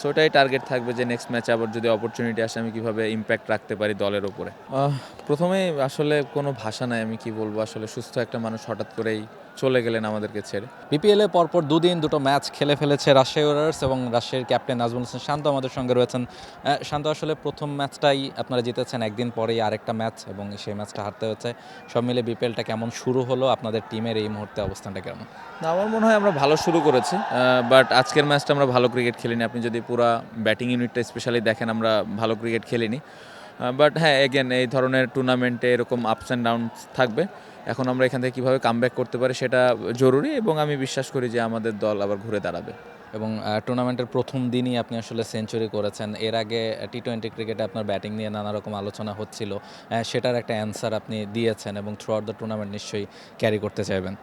So ওটাই target থাকবে যে নেক্সট ম্যাচে আবার যদি অপরচুনিটি আসে আমি কীভাবে ইম্প্যাক্ট রাখতে পারি দলের ওপরে। প্রথমেই আসলে কোনো ভাষা নাই, আমি কি বলবো, আসলে সুস্থ একটা মানুষ হঠাৎ করেই চলে গেলেন আমাদেরকে ছেড়ে। বিপিএলে পরপর দুদিন দুটো ম্যাচ খেলে ফেলেছে রাজশাহী ওয়ারিয়র্স এবং রাজশাহীর ক্যাপ্টেন নাজমুল হোসেন শান্ত আমাদের সঙ্গে রয়েছেন। শান্ত, আসলে প্রথম ম্যাচটাই আপনারা জিতেছেন, একদিন পরেই আরেকটা ম্যাচ এবং সেই ম্যাচটা হারতে হচ্ছে। সব মিলে বিপিএলটা কেমন শুরু হলো, আপনাদের টিমের এই মুহূর্তে অবস্থানটা কেমন? না, আমার মনে হয় আমরা ভালো শুরু করেছি, বাট আজকের ম্যাচটা আমরা ভালো ক্রিকেট খেলিনি। আপনি যদি পুরো ব্যাটিং ইউনিটটা স্পেশালি দেখেন, আমরা ভালো ক্রিকেট খেলিনি। বাট হ্যাঁ, এগেন এই ধরনের টুর্নামেন্টে এরকম আপস অ্যান্ড ডাউনস থাকবে। এখন আমরা এখান থেকে কীভাবে কামব্যাক করতে পারি সেটা জরুরি, এবং আমি বিশ্বাস করি যে আমাদের দল আবার ঘুরে দাঁড়াবে। এবং টুর্নামেন্টের প্রথম দিনই আপনি আসলে সেঞ্চুরি করেছেন। এর আগে টি-20 ক্রিকেটে আপনার ব্যাটিং নিয়ে নানা রকম আলোচনা হচ্ছিল, সেটার একটা অ্যান্সার আপনি দিয়েছেন এবং থ্রু আউট দ্য টুর্নামেন্ট নিশ্চয়ই ক্যারি করতে চাইবেন।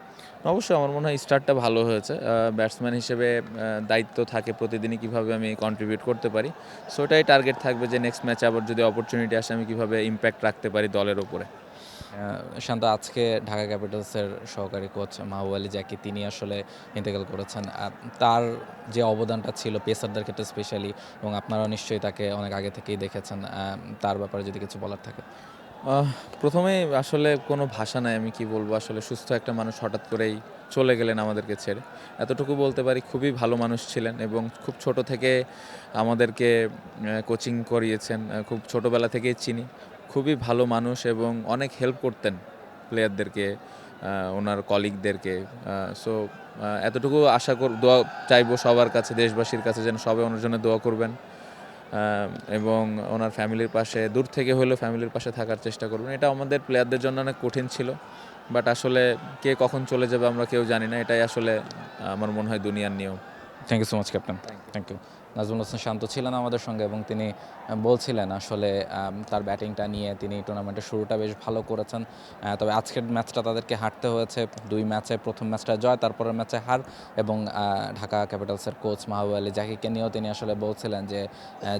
অবশ্যই আমার মনে হয় স্টার্টটা ভালো হয়েছে। ব্যাটসম্যান হিসেবে দায়িত্ব থাকে প্রতিদিনই কীভাবে আমি কন্ট্রিবিউট করতে পারি। সো ওটাই টার্গেট থাকবে যে নেক্সট ম্যাচে আবার যদি অপরচুনিটি আসে আমি কীভাবে ইম্প্যাক্ট রাখতে পারি দলের ওপরে। শান্ত, আজকে ঢাকা ক্যাপিটালসের সহকারী কোচ মাহবুব আলী জাকি তিনি আসলে ইন্তেকাল করেছেন। তার যে অবদানটা ছিল পেসারদের ক্ষেত্রে স্পেশালি, এবং আপনারা নিশ্চয়ই তাকে অনেক আগে থেকেই দেখেছেন, তার ব্যাপারে যদি কিছু বলার থাকে। প্রথমেই আসলে কোনো ভাষা নাই, আমি কি বলবো, আসলে সুস্থ একটা মানুষ হঠাৎ করেই চলে গেলেন আমাদেরকে ছেড়ে। এতটুকু বলতে পারি, খুবই ভালো মানুষ ছিলেন এবং খুব ছোট থেকে আমাদেরকে কোচিং করিয়েছেন। খুব ছোটোবেলা থেকেই চিনি। খুবই ভালো মানুষ এবং অনেক হেল্প করতেন প্লেয়ারদেরকে, ওনার কলিগদেরকে। সো এতটুকু আশা দোয়া চাইবো সবার কাছে, দেশবাসীর কাছে, যেন সবাই ওনার জন্য দোয়া করবেন এবং ওনার ফ্যামিলির পাশে, দূর থেকে হলেও ফ্যামিলির পাশে থাকার চেষ্টা করবেন। এটা আমাদের প্লেয়ারদের জন্য অনেক কঠিন ছিল, বাট আসলে কে কখন চলে যাবে আমরা কেউ জানি না। এটাই আসলে আমার মনে হয় দুনিয়ার নিয়ম। Thank you so much captain. Thank you. Nazmul Hossain Shanto ছিলেন আমাদের সঙ্গে এবং তিনি বলছিলেন আসলে তার ব্যাটিংটা নিয়ে তিনি টুর্নামেন্টের শুরুটা বেশ ভালো করেছেন। তবে আজকের ম্যাচটা তাদেরকে হারতে হয়েছে। 2 ম্যাচে প্রথম ম্যাচটা জয়, তারপরের ম্যাচে হার। এবং ঢাকা ক্যাপিটালসের কোচ মাহবুব আলী জাকিকে নিয়েও তিনি আসলে বলছিলেন যে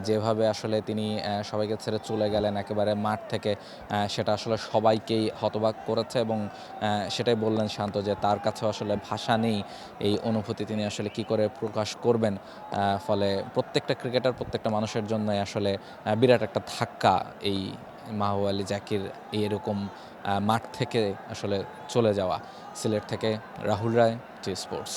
যেভাবে আসলে তিনি সবাইকে ছেড়ে চলে গেলেন একেবারে মাঠ থেকে, সেটা আসলে সবাইকেই হতবাক করেছে এবং সেটাই বললেন শান্ত যে তার কাছেও আসলে ভাষা নেই এই অনুভূতি তিনি আসলে কি করে প্রকাশ করবেন। ফলে প্রত্যেকটা ক্রিকেটার, প্রত্যেকটা মানুষের জন্যই আসলে বিরাট একটা ধাক্কা এই মাহবুব আলী জাকির এরকম মাঠ থেকে আসলে চলে যাওয়া। সিলেট থেকে রাহুল রায়, টি স্পোর্টস।